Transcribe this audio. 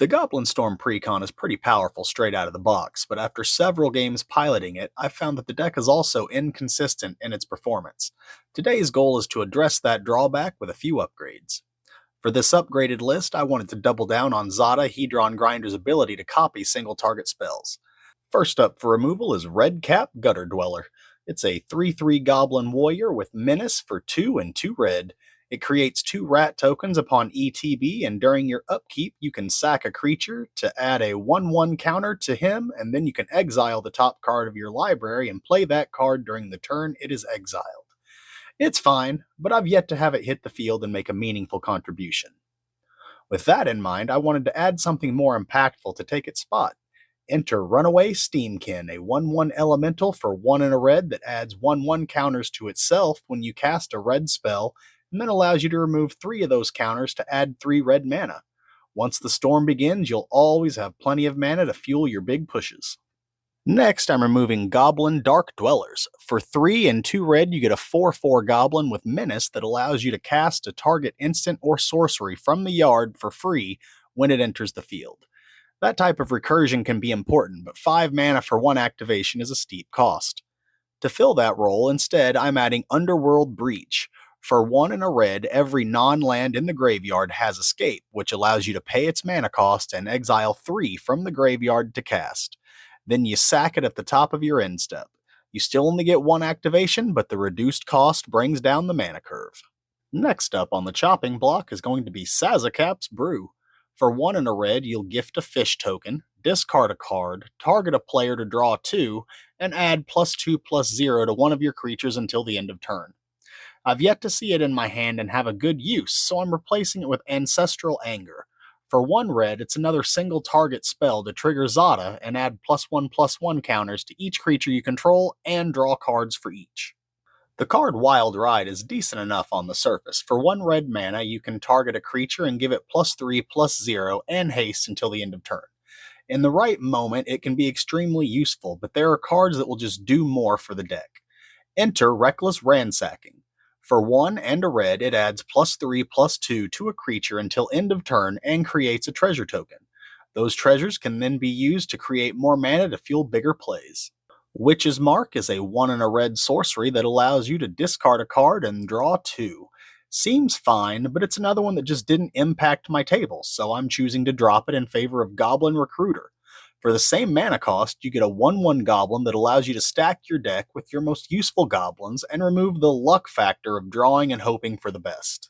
The Goblin Storm Precon is pretty powerful straight out of the box, but after several games piloting it, I've found that the deck is also inconsistent in its performance. Today's goal is to address that drawback with a few upgrades. For this upgraded list, I wanted to double down on Zada Hedron Grinder's ability to copy single target spells. First up for removal is Red Cap Gutter Dweller. It's a 3/3 Goblin Warrior with Menace for 2 and 2 red. It creates 2 rat tokens upon ETB, and during your upkeep, you can sack a creature to add a 1/1 counter to him, and then you can exile the top card of your library and play that card during the turn it is exiled. It's fine, but I've yet to have it hit the field and make a meaningful contribution. With that in mind, I wanted to add something more impactful to take its spot. Enter Runaway Steamkin, a 1/1 elemental for 1 and a red that adds 1/1 counters to itself when you cast a red spell, and then allows you to remove 3 of those counters to add 3 red mana. Once the storm begins, you'll always have plenty of mana to fuel your big pushes. Next, I'm removing Goblin Dark Dwellers. For 3 and 2 red, you get a 4/4 Goblin with Menace that allows you to cast a target instant or sorcery from the yard for free when it enters the field. That type of recursion can be important, but 5 mana for 1 activation is a steep cost. To fill that role, instead, I'm adding Underworld Breach. For 1 and a red, every non-land in the graveyard has Escape, which allows you to pay its mana cost and exile 3 from the graveyard to cast. Then you sack it at the top of your end step. You still only get 1 activation, but the reduced cost brings down the mana curve. Next up on the chopping block is going to be Sazakap's Brew. For 1 and a red, you'll gift a fish token, discard a card, target a player to draw 2, and add +2/+0 to one of your creatures until the end of turn. I've yet to see it in my hand and have a good use, so I'm replacing it with Ancestral Anger. For 1 red, it's another single target spell to trigger Zada and add +1/+1 counters to each creature you control and draw cards for each. The card Wild Ride is decent enough on the surface. For 1 red mana, you can target a creature and give it +3/+0 and haste until the end of turn. In the right moment, it can be extremely useful, but there are cards that will just do more for the deck. Enter Reckless Ransacking. For 1 and a red, it adds +3/+2 to a creature until end of turn and creates a treasure token. Those treasures can then be used to create more mana to fuel bigger plays. Witch's Mark is a 1 and a red sorcery that allows you to discard a card and draw 2. Seems fine, but it's another one that just didn't impact my table, so I'm choosing to drop it in favor of Goblin Recruiter. For the same mana cost, you get a 1/1 goblin that allows you to stack your deck with your most useful goblins and remove the luck factor of drawing and hoping for the best.